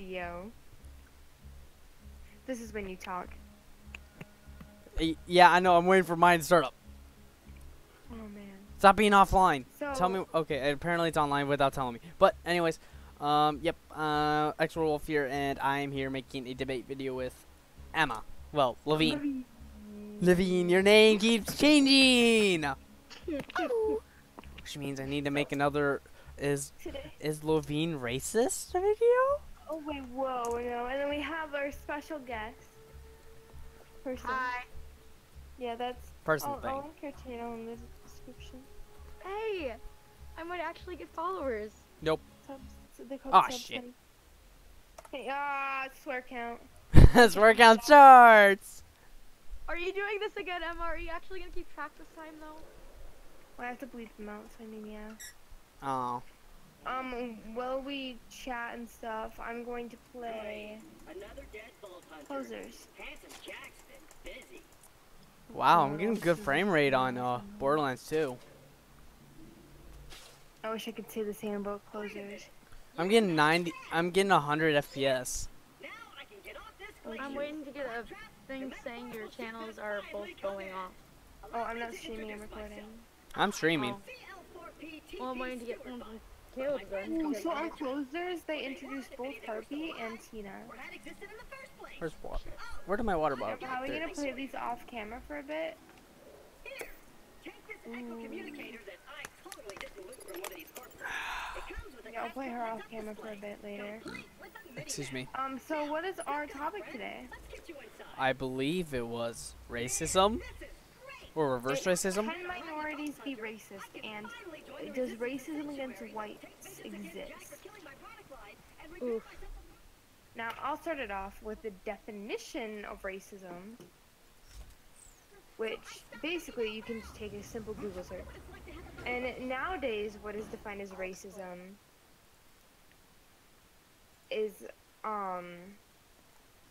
video. This is when you talk. Yeah, I know. I'm waiting for mine to start up. Oh man. Stop being offline. So Tell me. Okay, apparently it's online without telling me. But anyways, yep. Extra Wolf here, and I'm here making a debate video with Emma. Well, Levine. Levine, your name keeps changing. Which means I need to make another. Is Levine racist video? Oh wait, whoa, no, and then we have our special guest. Person. Hi. Yeah, that's Person thing. I'll link your channel in the description. Hey, I might actually get followers. Nope. They call Oh subs, shit. buddy. Hey, swear count. Swear count starts. Are you doing this again, Emma? Are you actually gonna keep track this time, though? Well, I have to bleep them out, so I mean, yeah. Oh. While we chat and stuff, I'm going to play Closers. Wow, I'm getting good frame rate on Borderlands 2. I wish I could say the same about Closers. I'm getting 90. I'm getting 100 FPS. I'm waiting to get a thing saying your channels are both going off. Oh, I'm not streaming, I'm recording. I'm streaming. Well, I'm waiting to get one from Caleb then. Ooh, so on Closers, they introduced both Harpy and Tina. Where's water? Where did my water bottle go? How are we There gonna it is. play these off camera for a bit? Yeah, I'll play her off camera for a bit later. Excuse me. So what is our topic today? I believe it was racism or reverse racism. Can minorities be racist? And does racism against whites exist? Oof. Now, I'll start it off with the definition of racism, which basically you can just take a simple Google search. And nowadays, what is defined as racism is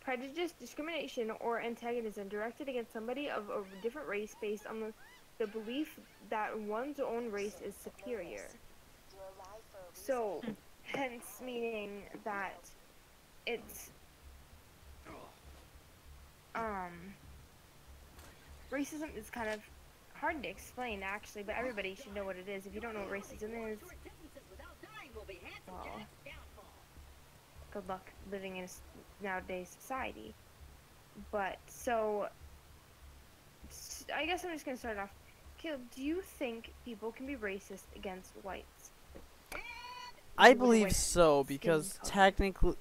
prejudice, discrimination, or antagonism directed against somebody of a different race based on the belief that one's own race is superior. So, hence meaning that it's racism is kind of hard to explain actually, but everybody should know what it is. If you don't know what racism is, well, good luck living in nowadays society. But so I guess I'm just gonna start off. Caleb, do you think people can be racist against whites? I believe so, because technically,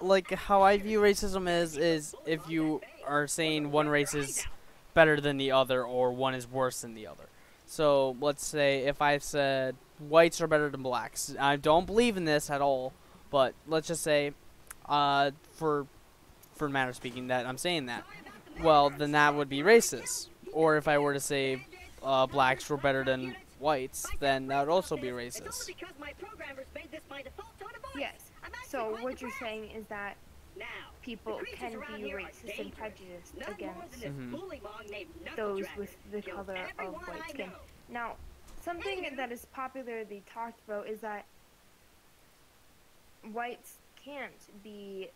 like how I view racism is if you are saying one race is better than the other or one is worse than the other. So let's say if I said whites are better than blacks. I don't believe in this at all, but let's just say for matter of speaking that I'm saying that. Well, then that would be racist. Or if I were to say blacks were better than whites, then that would also be racist. Yes. So what you're saying is that people can be racist and prejudiced against those with the color of white skin. Now, something that is popularly talked about is that whites can't be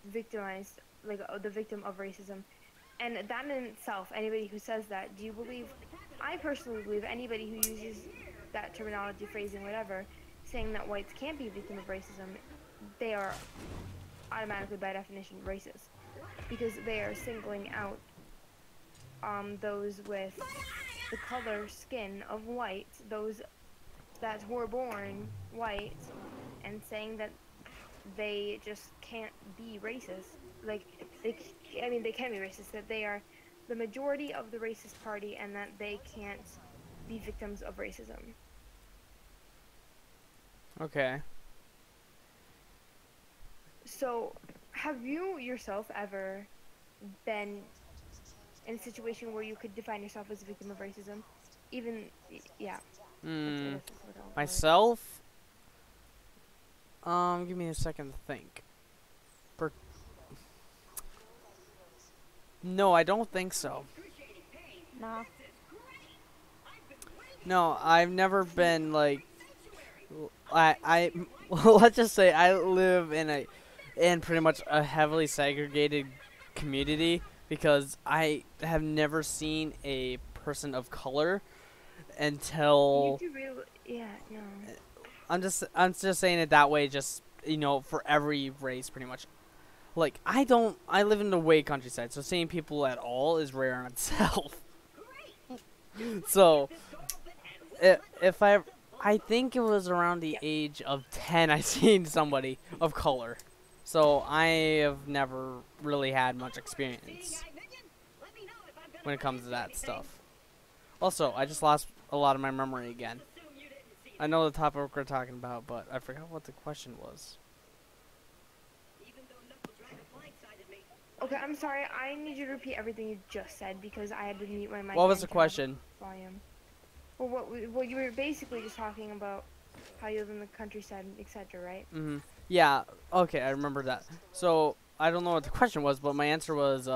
victimized, like the victim of racism. And that in itself, anybody who says that, do you believe, I personally believe anybody who uses that terminology, phrasing, whatever, saying that whites can't be a victim of racism, they are automatically, by definition, racist. Because they are singling out those with the color skin of white, those that were born white, and saying that they just can't be racist. Like, they can be racist, that they are the majority of the racist party and that they can't be victims of racism. Okay. So, have you yourself ever been in a situation where you could define yourself as a victim of racism? Even, yeah. Myself? Give me a second to think. No, I don't think so. Nah. No, I've never been like I let's just say I live in pretty much a heavily segregated community because I have never seen a person of color You until do really, yeah, no. I'm just saying it that way, just for every race pretty much. Like I live in the way countryside, so seeing people at all is rare in itself. So if I think it was around the age of 10 I seen somebody of color. So I have never really had much experience when it comes to that stuff. Also, I just lost a lot of my memory again. I know the topic we're talking about, but I forgot what the question was. Okay, I'm sorry. I need you to repeat everything you just said because I had to mute my mic What was and the turn up question? volume. Well, what you were basically just talking about how you live in the countryside, etc., right? Yeah, okay, I remember that. So, I don't know what the question was, but my answer was,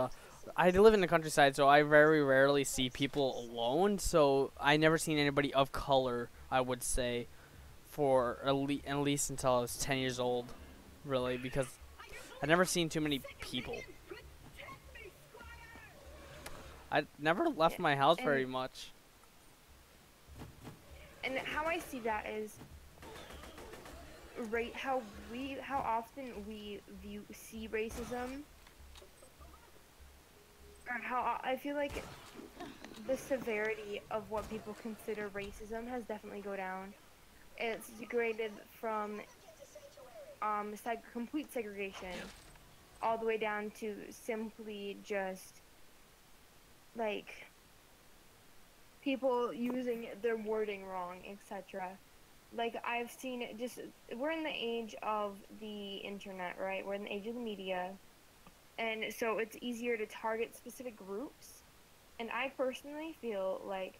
I live in the countryside, so I very rarely see people alone, so I never seen anybody of color, I would say, for at least until I was 10 years old, really, because I've never seen too many people. I never left Yeah. my house And very much. how I see that is how often we see racism, or how I feel like the severity of what people consider racism has definitely go down. It's degraded from complete segregation all the way down to simply just like people using their wording wrong, etc. Like I've seen it just we're in the age of the internet, right? We're in the age of the media. And so it's easier to target specific groups. And I personally feel like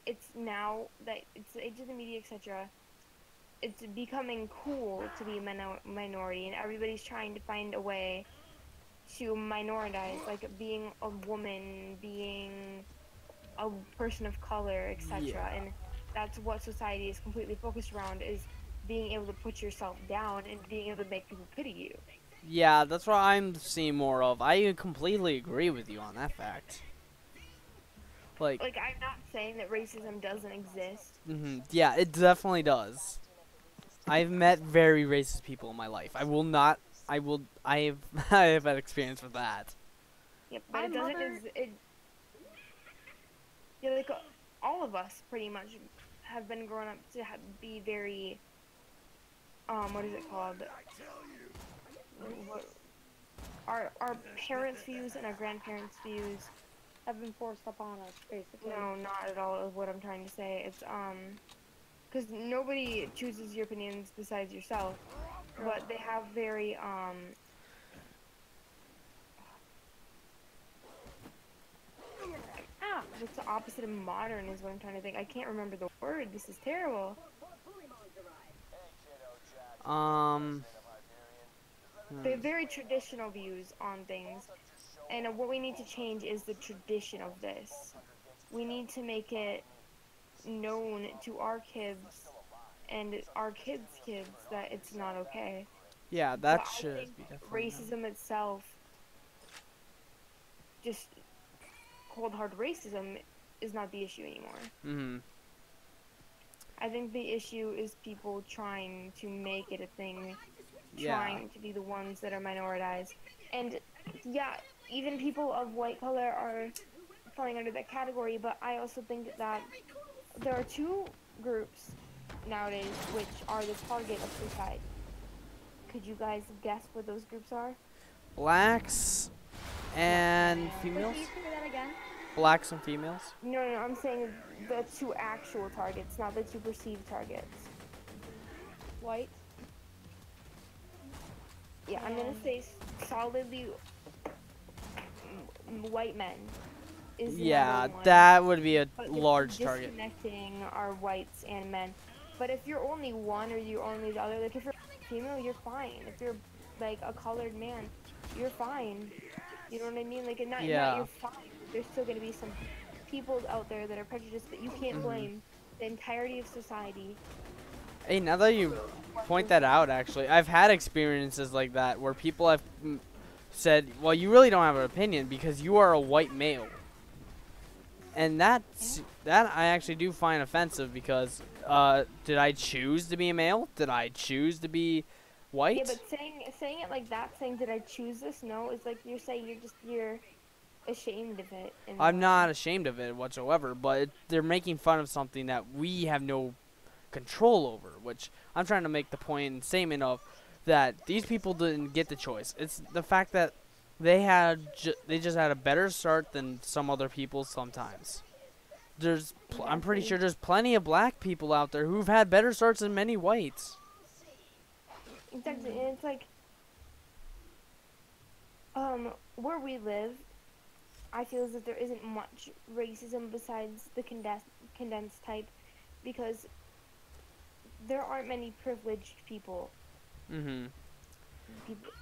it's now that it's the age of the media, etc. It's becoming cool to be a minority, and everybody's trying to find a way to minoritize, like being a woman, being a person of color, etc. Yeah. And that's what society is completely focused around, is being able to put yourself down and being able to make people pity you. Yeah, that's what I'm seeing more of. I completely agree with you on that fact. Like, Like, I'm not saying that racism doesn't exist. yeah, it definitely does. I've met very racist people in my life. I will not. I will. I have. I have had experience with that. Yep, but My it doesn't. mother, Yeah, like all of us pretty much have been grown up to be very. What is it called? What, our parents' views and our grandparents' views have been forced upon us, basically. no, not at all is what I'm trying to say. It's because nobody chooses your opinions besides yourself, but they have very what's the opposite of modern is what I'm trying to think. I can't remember the word. This is terrible. Um. They have very traditional views on things, and what we need to change is the tradition of this. We need to make it known to our kids and our kids' kids that it's not okay. Yeah, But that I should think be definitely. racism itself, just cold hard racism, is not the issue anymore. I think the issue is people trying to make it a thing, Yeah. trying to be the ones that are minoritized. And yeah, even people of white color are falling under that category, but I also think that there are two groups nowadays which are the target of suicide. Could you guys guess what those groups are? Blacks and Can females. you say that again? Blacks and females. No, I'm saying the two actual targets, not the two perceived targets. White. Yeah, I'm gonna say solidly white men is the Yeah, number one. that would be a But large target. disconnecting our whites and men. But if you're only one or you're only the other, like if you're female, you're fine. If you're like a colored man, you're fine. You know what I mean? Like, not Yeah. you're fine. There's still gonna be some people out there that are prejudiced, but you can't blame the entirety of society Hey, now that you point that out, actually, I've had experiences like that where people have said, well, you really don't have an opinion because you are a white male. And that I actually do find offensive because did I choose to be a male? Did I choose to be white? Yeah, but saying it like that, saying did I choose this? No, it's like you're saying you're ashamed of it. In a I'm way. not ashamed of it whatsoever, but they're making fun of something that we have no control over, which I'm trying to make the point and statement of that these people didn't get the choice. It's the fact that they just had a better start than some other people sometimes. I'm pretty sure there's plenty of black people out there who've had better starts than many whites. Exactly, and it's like, where we live, I feel as if there isn't much racism besides the condensed type, because there aren't many privileged people in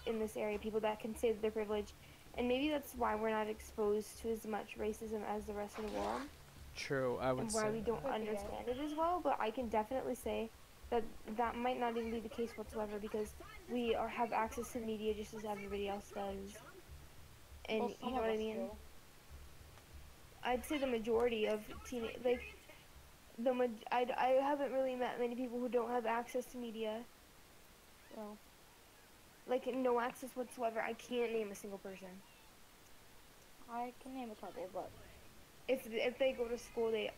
this area, people that can say that they're privileged, and maybe that's why we're not exposed to as much racism as the rest of the world. True, I would And say. why we don't understand it as well, but I can definitely say that that might not even be the case whatsoever, because we have access to media just as everybody else does. And Well, you know what I mean? I'd say the majority of like I haven't really met many people who don't have access to media. Well, Like no access whatsoever. I can't name a single person. I can name a couple, but If they go to school, they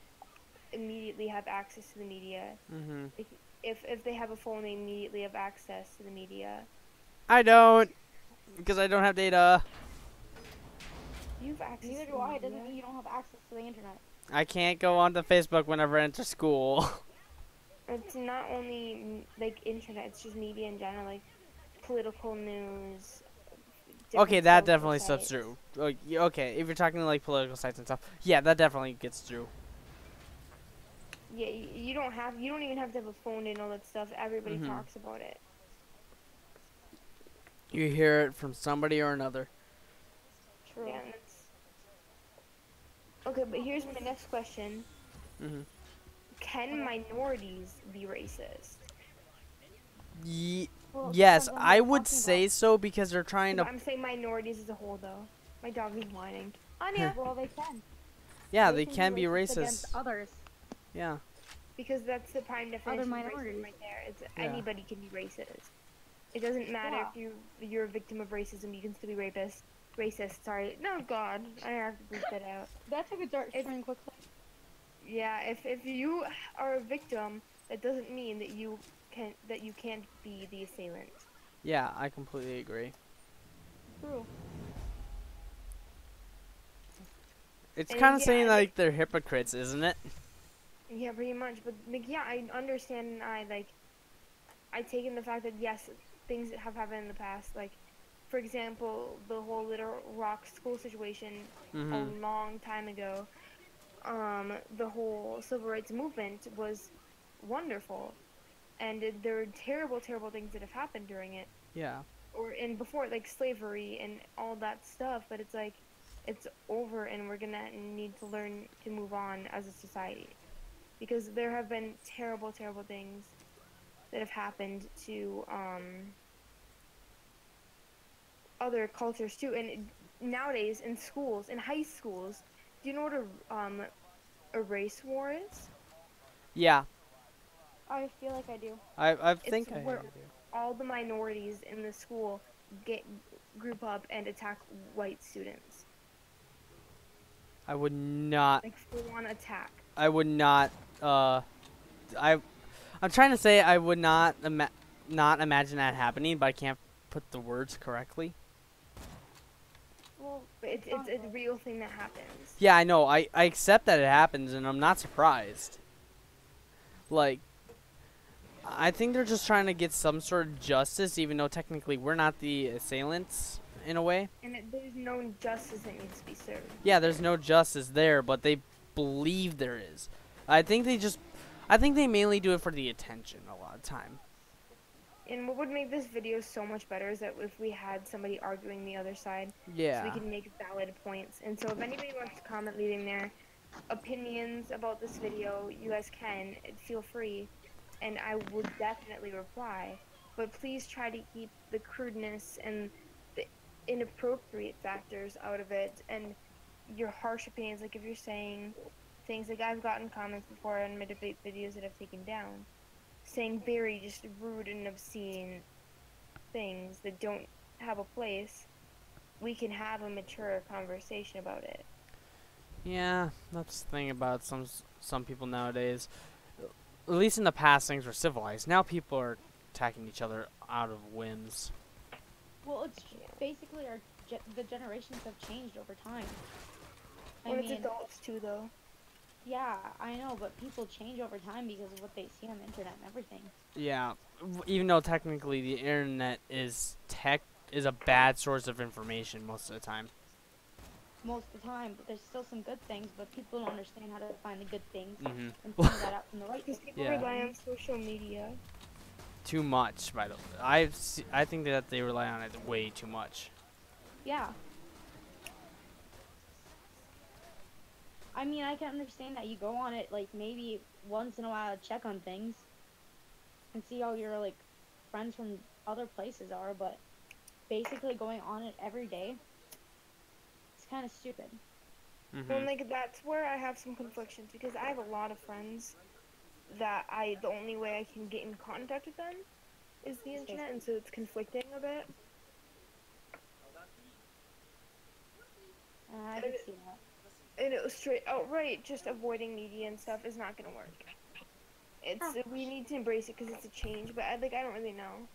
immediately have access to the media. Like, if they have a phone, they immediately have access to the media. I don't, because I don't have data. You have access. Neither do I. It doesn't mean you don't have access to the internet. I can't go onto Facebook whenever I enter school. It's not only like internet; it's just media in general, like political news. Okay, different that social definitely stuff's sites. true. Okay, if you're talking like political sites and stuff, yeah, that definitely gets through. Yeah, you don't even have to have a phone and all that stuff. Everybody talks about it. You hear it from somebody or another. True. Yeah. Okay, but here's my next question. Can minorities be racist? Well, Yes, depends on what I you're would talking say so because they're trying to. I'm saying minorities as a whole, though. My dog is whining. Anya. Well, they can. Yeah, they can be racist. Against others. Yeah. Because that's the prime definition of racism minorities. right there. It's Yeah. anybody can be racist. It doesn't matter if you're a victim of racism. You can still be racist. Sorry. No, God, I have to bleep that out. That took a dark turn quickly. Yeah, if you are a victim, that doesn't mean that you can't be the assailant. Yeah, I completely agree. True. It's And kind of yeah, saying like they're hypocrites, isn't it? Yeah, pretty much. But like, yeah, I understand, and I take in the fact that yes, things that have happened in the past, like for example, the whole Little Rock school situation a long time ago. The whole civil rights movement was wonderful, and there were terrible, terrible things that have happened during it. Yeah. And before, like slavery and all that stuff. But it's like, it's over, and we're gonna need to learn to move on as a society, because there have been terrible, terrible things that have happened to other cultures too. And nowadays in schools, in high schools, do you know what a race war is? Yeah. I feel like I do. I think It's I where do. all the minorities in the school group up and attack white students. I would not. Like full-on attack. I would not. I'm trying to say I would not not imagine that happening, but I can't put the words correctly. Well, but it's a real thing that happens. Yeah, I know. I accept that it happens, and I'm not surprised. Like, I think they're just trying to get some sort of justice, even though technically we're not the assailants, in a way. And there's no justice that needs to be served. Yeah, there's no justice there, but they believe there is. I think they mainly do it for the attention a lot of time. And what would make this video so much better is that if we had somebody arguing the other side, Yeah. so we can make valid points. And so if anybody wants to comment leaving their opinions about this video, you guys can. Feel free. and I will definitely reply. But please try to keep the crudeness and the inappropriate factors out of it, and your harsh opinions. Like if you're saying things like I've gotten comments before on my debate videos that I've taken down, saying very just rude and obscene things that don't have a place, we can have a mature conversation about it. Yeah, that's the thing about some people nowadays. At least in the past, things were civilized. Now people are attacking each other out of whims. Well, it's basically the generations have changed over time. When it's adults too, though. Yeah, I know, but people change over time because of what they see on the internet and everything. Yeah, even though technically the internet is a bad source of information most of the time. Most of the time, but there's still some good things, but people don't understand how to find the good things Mhm. and find that out from the right Because things. people rely on social media. Too much, by the way. I think that they rely on it way too much. Yeah. I mean, I can understand that you go on it, like, maybe once in a while to check on things and see how your, like, friends from other places are, but basically going on it every day, it's kind of stupid. Well, like, that's where I have some conflictions, because I have a lot of friends that the only way I can get in contact with them is the internet, and so it's conflicting a bit. I can see that. And it was straight outright just avoiding media and stuff is not gonna work. We need to embrace it because it's a change, but I don't really know.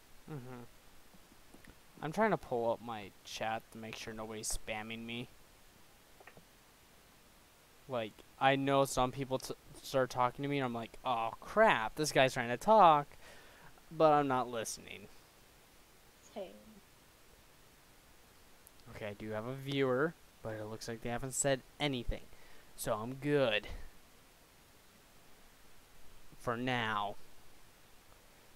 I'm trying to pull up my chat to make sure nobody's spamming me. Like, I know some people start talking to me and I'm like, oh crap, this guy's trying to talk, but I'm not listening. Hey. Okay, I do have a viewer, but it looks like they haven't said anything. So I'm good. For now.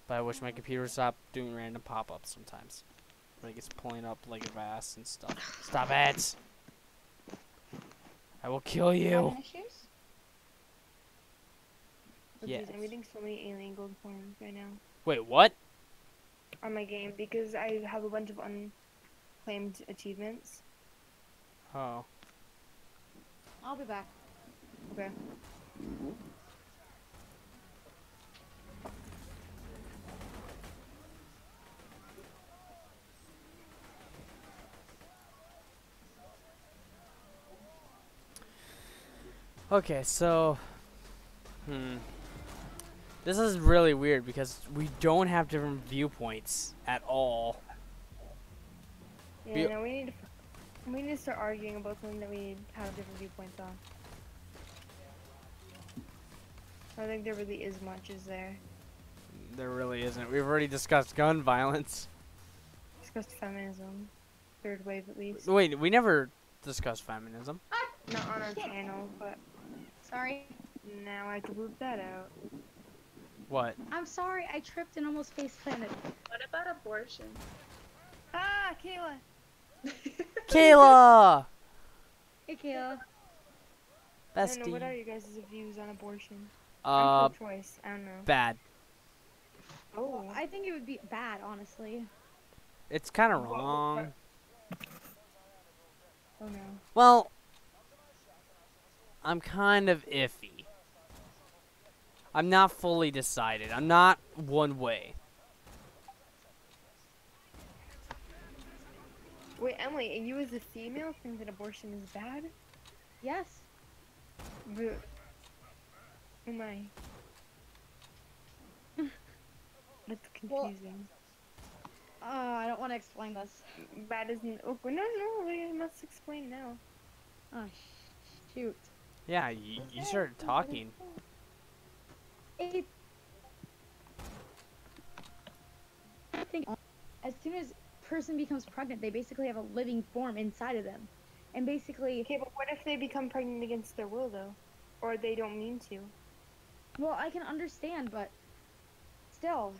But I wish my computer stopped doing random pop-ups sometimes. Like it's pulling up like a vast and stuff. Stop it! I will kill you! Having issues? Yes. I'm getting so many alien gold forms right now. Wait, what? On my game, because I have a bunch of unclaimed achievements. Oh. I'll be back. Okay. Okay, so... This is really weird because we don't have different viewpoints at all. Yeah, no, we need to start arguing about something that we have different viewpoints on. I don't think there really is much, is there? There really isn't. We've already discussed gun violence. Discussed feminism. Third wave, at least. Wait, we never discussed feminism. Not on our channel, but... Sorry. Now I have to loop that out. What? I'm sorry, I tripped and almost face planted. What about abortion? Ah, Kayla! Kayla! Hey, Kayla. I don't know, Bestie. what are your guys' views on abortion? I'm pro-choice, I don't know. Bad. Oh. I think it would be bad, honestly. It's kind of wrong. Oh no. Well, I'm kind of iffy. I'm not fully decided. I'm not one way. Wait, Emily, you as a female think that abortion is bad? Yes. But... Oh my. That's confusing. I don't want to explain this. Bad isn't... Oh, no, I must explain now. Oh, shoot. Yeah, you started talking. I think as soon as a person becomes pregnant, they basically have a living form inside of them. And basically... Okay, but what if they become pregnant against their will, though? Or they don't mean to? Well, I can understand, but still.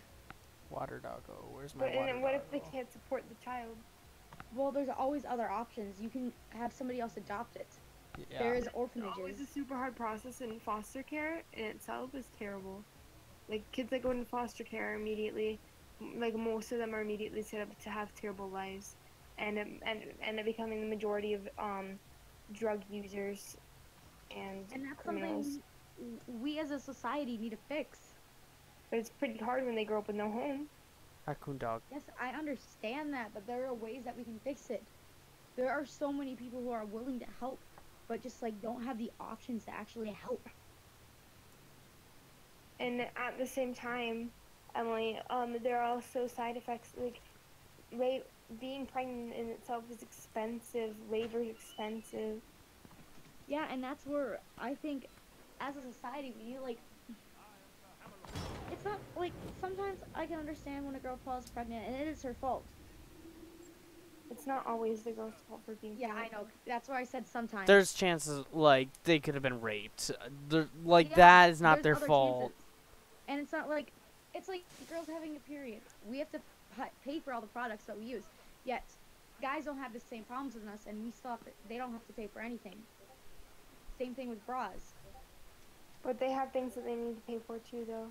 Water doggo, where's my But water and then what if they doggo? can't support the child? Well, there's always other options. You can have somebody else adopt it. Yeah. There is It's orphanages. a super hard process, and foster care in itself is terrible. Like kids that go into foster care are immediately, like most of them are immediately set up to have terrible lives, and end up becoming the majority of drug users and And that's criminals. something we as a society need to fix. But it's pretty hard when they grow up with no home. Raccoon dog. Yes, I understand that, but there are ways that we can fix it. There are so many people who are willing to help, but just like don't have the options to actually help. And at the same time, Emily, there are also side effects like being pregnant in itself is expensive. Labor is expensive. Yeah, and that's where I think as a society we need to, like, it's not like sometimes I can understand when a girl falls pregnant and it is her fault. It's not always the girl's fault for being Yeah, I pregnant. know. That's why I said sometimes. There's chances like they could have been raped. Like Yeah, that is not there's their other fault. chances. And it's not like it's like girls having a period. We have to pay for all the products that we use. Yet guys don't have the same problems as us, and we still have to, they don't have to pay for anything. Same thing with bras. But they have things that they need to pay for too, though.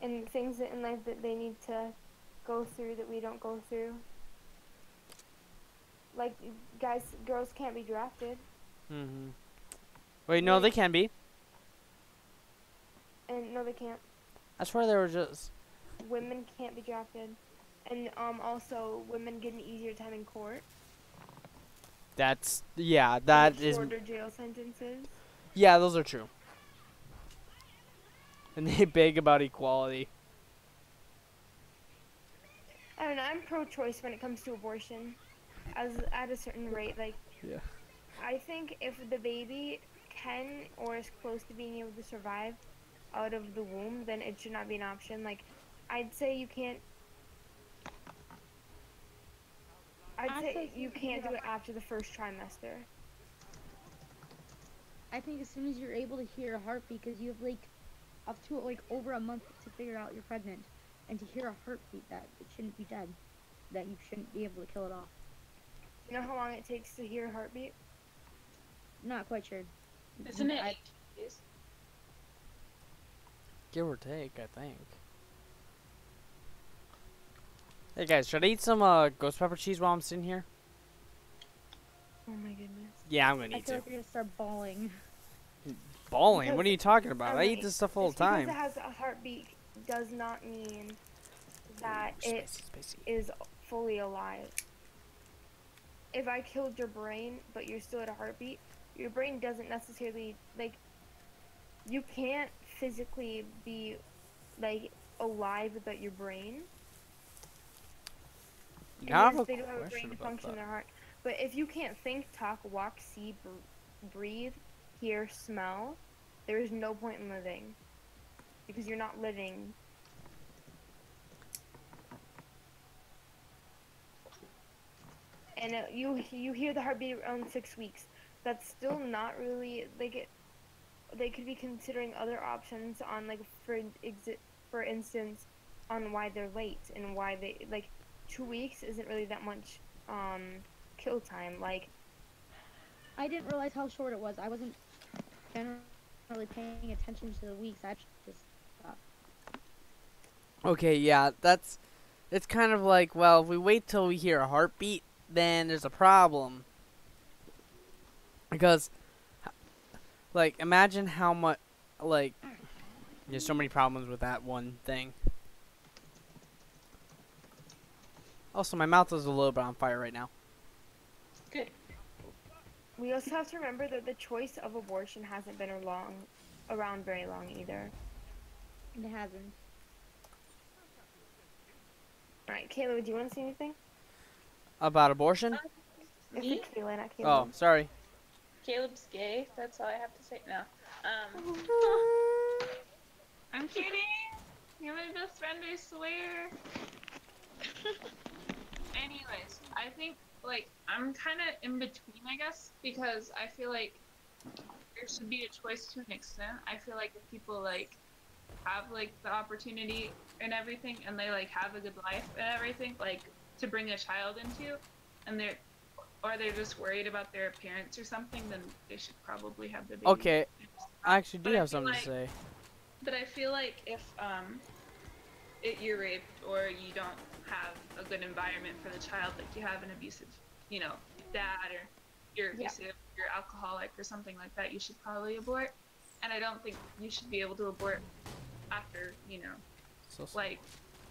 And things in life that they need to go through that we don't go through. Like, girls can't be drafted. Mm-hmm. Wait, no, they can be. And no, they can't. I swear they were just. Women can't be drafted. And also, women get an easier time in court. That's yeah. Like That is. shorter jail sentences. Yeah, those are true. And they beg about equality. I don't know. I'm pro-choice when it comes to abortion, at a certain rate. Like, Yeah. I think if the baby can or is close to being able to survive out of the womb, then it should not be an option. Like, I'd say you can't. I'd say you can't do it after the first trimester. I think as soon as you're able to hear a heartbeat, because you have like up to like over a month to figure out you're pregnant, and to hear a heartbeat that it shouldn't be dead, that you shouldn't be able to kill it off. You know how long it takes to hear a heartbeat? Not quite sure. Isn't it? Give or take, I think. Hey guys, should I eat some ghost pepper cheese while I'm sitting here? Oh my goodness. Yeah, I'm gonna I need feel to. like you're gonna start bawling. Bawling? What Because- are you talking about? I eat this stuff all the Just because time. it has a heartbeat does not mean that it Spicy. is fully alive. If I killed your brain, but you're still at a heartbeat, your brain doesn't necessarily, like, you can't physically be, like, alive without your brain. And Now I have yes, a they do have a brain question to about function in that. their heart. But if you can't think, talk, walk, see, breathe, hear, smell, there is no point in living. Because you're not living. And you hear the heartbeat around 6 weeks. That's still not really, like, they could be considering other options on, like, for instance, on why they're late and why they, like, 2 weeks isn't really that much kill time. Like, I didn't realize how short it was. I wasn't generally paying attention to the weeks. I just thought. Okay, yeah, it's kind of like, well, if we wait till we hear a heartbeat, then there's a problem. Because, like, imagine how much, like, there's so many problems with that one thing. Also, my mouth is a little bit on fire right now. Good. we also have to remember that the choice of abortion hasn't been around very long either. It hasn't. Alright, Kayla, do you want to say anything? About abortion? It's Me? Kayla, not Kayla. Oh, sorry. Caleb's gay. That's all I have to say. No. I'm kidding. You're my best friend, I swear. Anyways, I think, like, I'm kind of in between, I guess, because I feel like there should be a choice to an extent. I feel like if people, like, have, like, the opportunity and everything, and they, like, have a good life and everything, like, to bring a child into, and they're, or they're just worried about their appearance or something, then they should probably have the baby. Okay, I actually do But I have feel something to like- say. But I feel like if you're raped or you don't have a good environment for the child, like you have an abusive, you know, dad, or you're abusive, you're alcoholic or something like that, you should probably abort. And I don't think you should be able to abort after, you know, So, like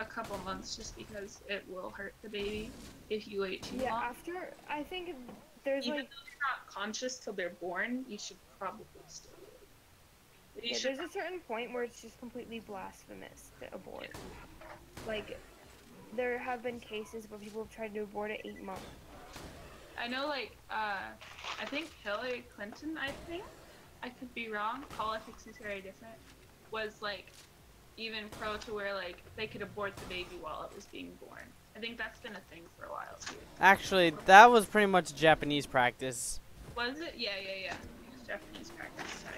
a couple months, just because it will hurt the baby if you wait too Yeah, long. after I think there's Even like though they're not conscious till they're born, you should probably still wait. You yeah, should there's a certain point where it's just completely blasphemous to abort. Like there have been cases where people have tried to abort at 8 months. I know, like, I think Hillary Clinton, I could be wrong, politics is very different, was, like, even pro to where, like, they could abort the baby while it was being born. I think that's been a thing for a while, too. actually, that was pretty much Japanese practice. Was it? Yeah. It was Japanese practice, sorry.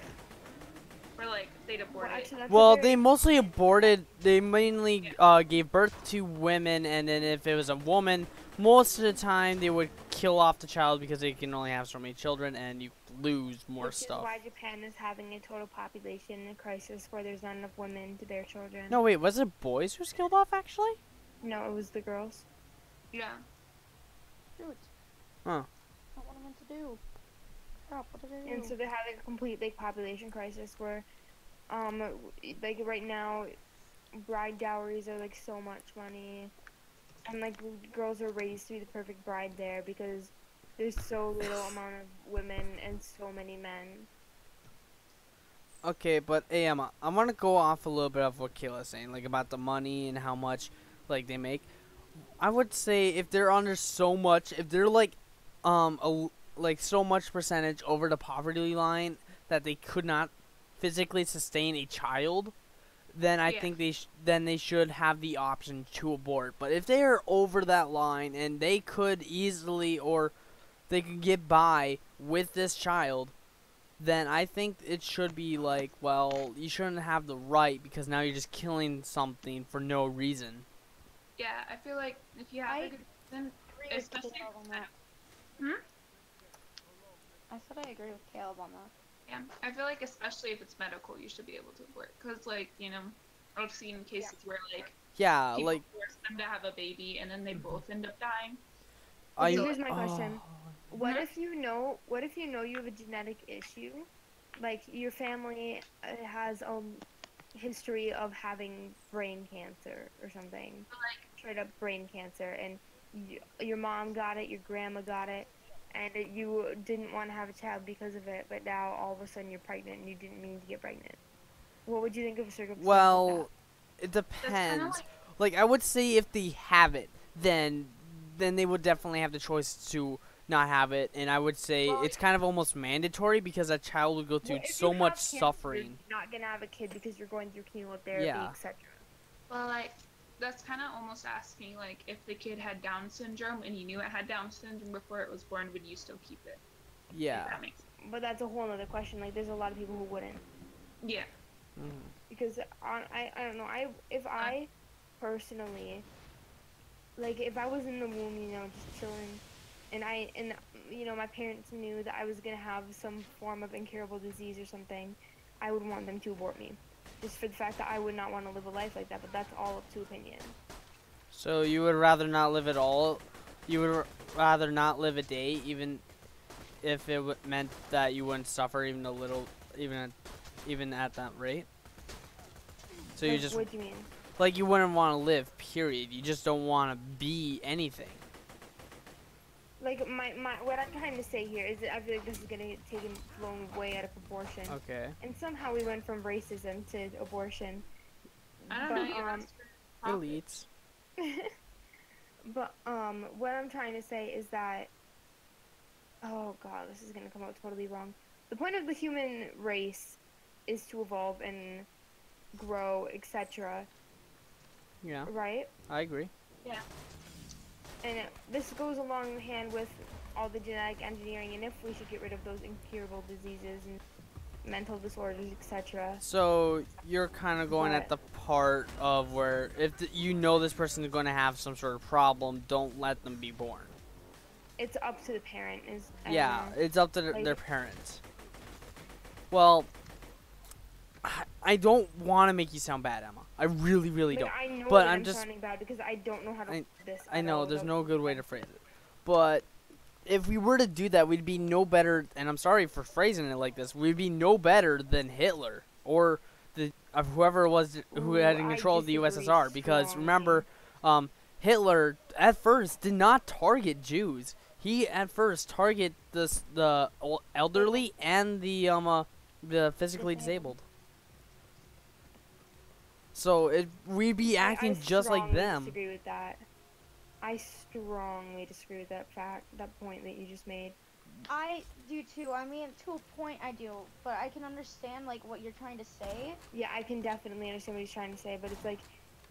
Where, like, they'd abort Well, it. actually, that's a Well, very- they mostly aborted. They mainly gave birth to women, and then if it was a woman, most of the time they would kill off the child because they can only have so many children, and you lose more which stuff. is why Japan is having a total population crisis where there's not enough women to bear children. No, wait, was it boys who was killed off actually? No, it was the girls. Yeah. Shoot. Huh. Not what I meant to do. Crap, what did I do? And so they're having a complete like population crisis where, like right now, bride dowries are like so much money, and like girls are raised to be the perfect bride there because there's so little amount of women and so many men. Okay, but hey, Emma, I want to go off a little bit of what Kayla's saying, like about the money and how much, like they make. I would say if they're under so much, if they're like, like so much percentage over the poverty line that they could not physically sustain a child, then I Yeah. think then they should have the option to abort. But if they are over that line and they could easily or they could get by with this child, then I think it should be like, well, you shouldn't have the right because now you're just killing something for no reason. Yeah, I feel like if you have a good reason, agree with especially Caleb on that. Hmm? I said I agree with Caleb on that. Yeah, I feel like especially if it's medical, you should be able to abort. Because, like, you know, I've seen cases where, like, Yeah, people like force them to have a baby and then they both end up dying. I. Here's my question. Oh. What Mhm. if you know? What if you know you have a genetic issue, like your family has a history of having brain cancer or something, straight up brain cancer, and your mom got it, your grandma got it, and you didn't want to have a child because of it, but now all of a sudden you're pregnant and you didn't mean to get pregnant. What would you think of a circumstance Well, like it That's kind of depends. Like I would say if they have it, then they would definitely have the choice to not have it, and I would say Well, it's kind of almost mandatory because a child would go that? through Well, if so you much have cancer, suffering. you're not gonna have a kid because you're going through chemotherapy, Yeah. etc. Well, like, that's kind of almost asking, like, if the kid had Down syndrome and you knew it had Down syndrome before it was born, would you still keep it? If Yeah. that makes sense. But that's a whole other question. Like, there's a lot of people who wouldn't. Yeah. Mhm. Because I don't know. If I personally, like, if I was in the womb, you know, just chilling, and you know my parents knew that I was gonna have some form of incurable disease or something, I would want them to abort me, just for the fact that I would not want to live a life like that. But that's all up to opinion. So you would rather not live at all? You would rather not live a day, even if it meant that you wouldn't suffer even a little, even at that rate? So you Like, just what do you mean? like you wouldn't want to live. Period. You just don't want to be anything. Like my what I'm trying to say here is that I feel like this is gonna get taken blown way out of proportion. Okay. And somehow we went from racism to abortion. I don't But, know. You asked for topic. Elites. But what I'm trying to say is that, oh god, this is gonna come out totally wrong. The point of the human race is to evolve and grow, etc. Yeah, Right? I agree. And this goes along hand with all the genetic engineering, and if we should get rid of those incurable diseases and mental disorders, etc. So you're kind of going at the part of where if you know this person is going to have some sort of problem, don't let them be born. it's up to the parent. I don't Yeah, know. it's up to Like- their parents. Well, I don't want to make you sound bad, Emma. I really, really Like, don't. I know But that I'm I'm just, sounding bad because I don't know how to do this. I at know all there's without no good way to defense. phrase it. But if we were to do that, we'd be no better, and I'm sorry for phrasing it like this, we'd be no better than Hitler or whoever it was who had in Ooh, I control of the disagree USSR. Because strongly. remember, Hitler at first did not target Jews. He at first targeted the elderly and the physically disabled. So we'd be acting just like strongly them. Disagree with that. I strongly disagree with that point that you just made. I do too. I mean, to a point I do, but I can understand like what you're trying to say. Yeah, I can definitely understand what he's trying to say, but it's like,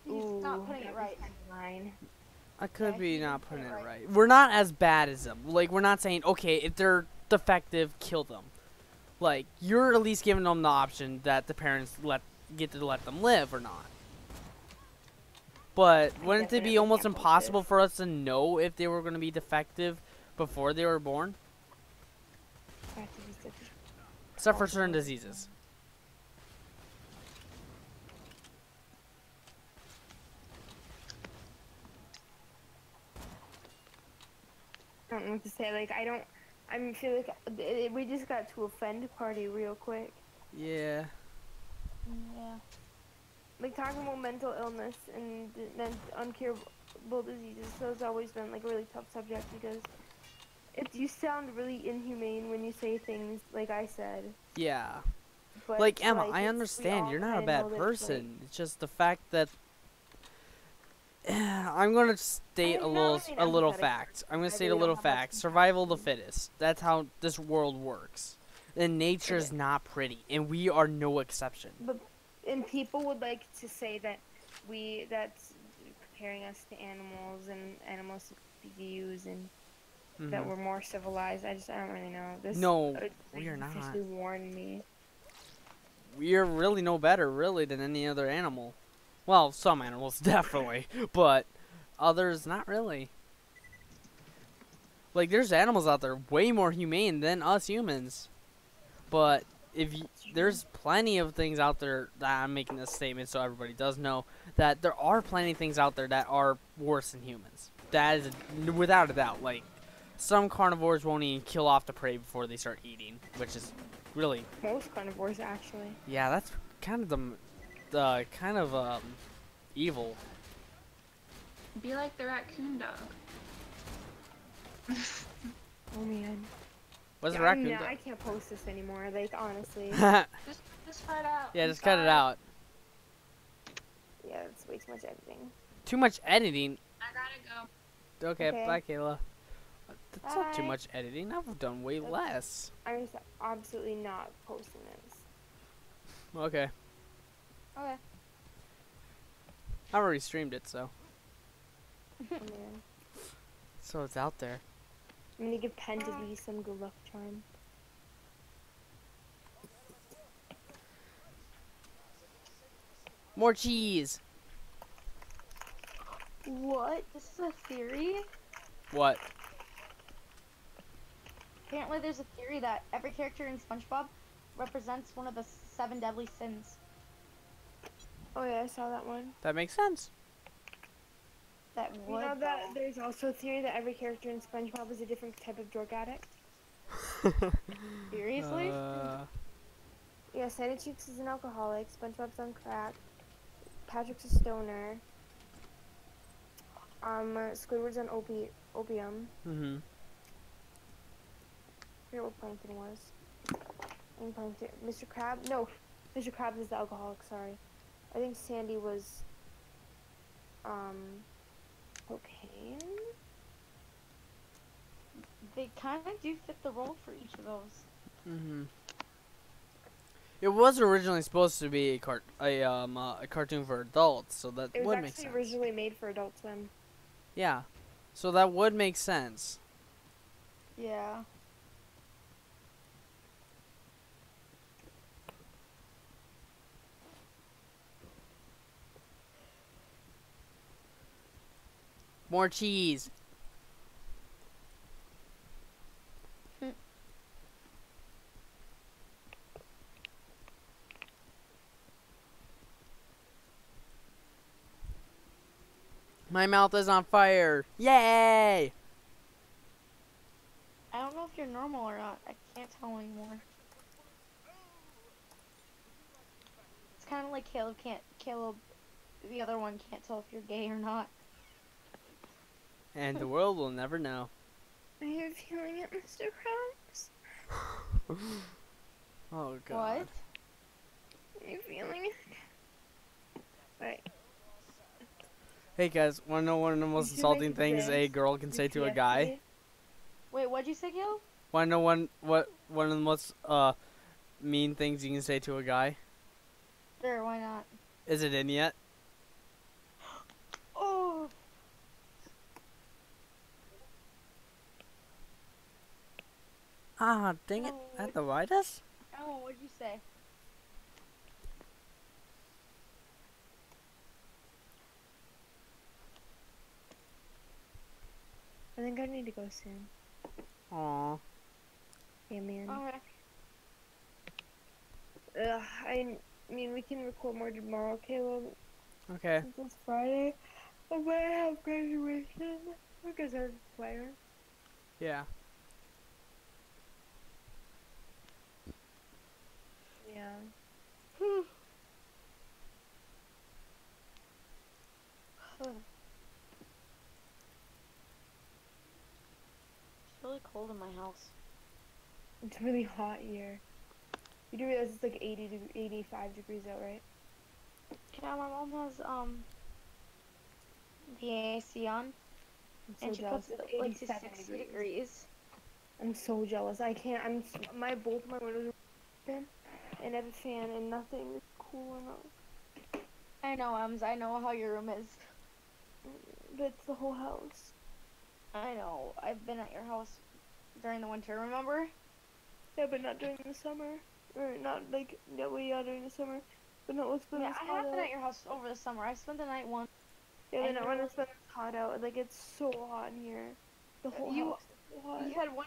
He's ooh, not putting it that right. was kind of mine. I could Yeah, be he not didn't put putting it it right. right. We're not as bad as them. Like, we're not saying, okay, if they're defective, kill them. Like, you're at least giving them the option that the parents get to let them live or not. But wouldn't it definitely be almost can't vote impossible this. for us to know if they were going to be defective before they were born? Except for certain diseases. I don't know what to say. Like, I feel like we just got to offend party real quick. Yeah. Yeah. Like, talking about mental illness and then uncurable diseases, so it's always been like a really tough subject because you sound really inhumane when you say things like I said. Yeah. But Like, Emma, I we understand. all You're not a kinda bad know that it's, like- person. It's just the fact that I'm gonna state I'm a not really an little empathetic fact. I'm gonna I state really a little don't have much fact. Survival of the fittest. That's how this world works. And nature's Okay. not pretty, and we are no exception. And people would like to say that that's comparing us to animals and animals to use and that Mhm. we're more civilized. I don't really know. This No, like, we are not. officially warned me. We are really no better, really, than any other animal. Well, some animals definitely, but others not really. Like, there's animals out there way more humane than us humans. But there's plenty of things out there that I'm making this statement so everybody does know that there are plenty of things out there that are worse than humans. That is without a doubt. Like, some carnivores won't even kill off the prey before they start eating, which is really, Most carnivores actually. yeah, that's kind of the kind of evil. Be like the raccoon dog. Oh man. What's a Yeah, raccoon? I can't post this anymore. Like honestly. Yeah, Just cut it out. just cut it out. Yeah, it's way too much editing. Too much editing. I gotta go. Okay, Okay. bye, Kayla. That's not too Bye. much editing. I've done way less. I'm just absolutely not posting this. Okay. Okay. I already streamed it, so Oh man. it's out there. I'm gonna give Pen to be some good luck charm. More cheese. What? This is a theory? What? Apparently there's a theory that every character in SpongeBob represents one of the 7 deadly sins. Oh yeah, I saw that one. That makes sense. That You would know that though. there's also a theory that every character in SpongeBob is a different type of drug addict. Seriously? Yeah, Sandy Cheeks is an alcoholic, SpongeBob's on crack, Patrick's a stoner, Squidward's on opium. Mm-hmm. I forget what Plankton was. And Plankton, Mr. Crab? No, Mr. Krabs is the alcoholic, sorry. I think Sandy was, cocaine? They kind of do fit the role for each of those. Mm-hmm. It was originally supposed to be a cartoon for adults, so that It was would make actually sense. originally made for Adult Swim. Yeah, so that would make sense. Yeah. More cheese. My mouth is on fire. Yay! I don't know if you're normal or not. I can't tell anymore. It's kind of like Caleb, the other one can't tell if you're gay or not. And the world will never know. Are you feeling it, Mr. Krabs? Oh god. What? Are you feeling it? Right. Hey guys, wanna know one of the most insulting things a girl can say to a guy? Wait, what'd you say, Caleb? Wanna know one of the most mean things you can say to a guy? Sure, why not? Is it in yet? Oh! Ah, dang it. Arthritis? Oh, what'd you say? I think I need to go soon. Aw. Yeah, man. Okay. I mean, we can record more tomorrow, Caleb. Okay. Since it's Friday. I might have graduation because I'm player. Yeah. Yeah. It's really cold in my house. It's really hot here. You do realize it's like 85 degrees out, right? Yeah, my mom has the AC on, I'm so and she jealous. puts It's it like to 87 60 degrees. I'm so jealous. I can't. Both my windows are open, and I have a fan, and nothing is cool enough. I know, Ems. I know how your room is. But it's the whole house. I know. I've been at your house during the winter. Remember? Yeah, but not during the summer, or not like during the summer. But not let's spend Yeah, this I hot have been out. at your house over the summer. I spent the night once. Yeah, and but not you when were it's spend this hot out. Like it's so hot in here. The whole You house is so hot. you had one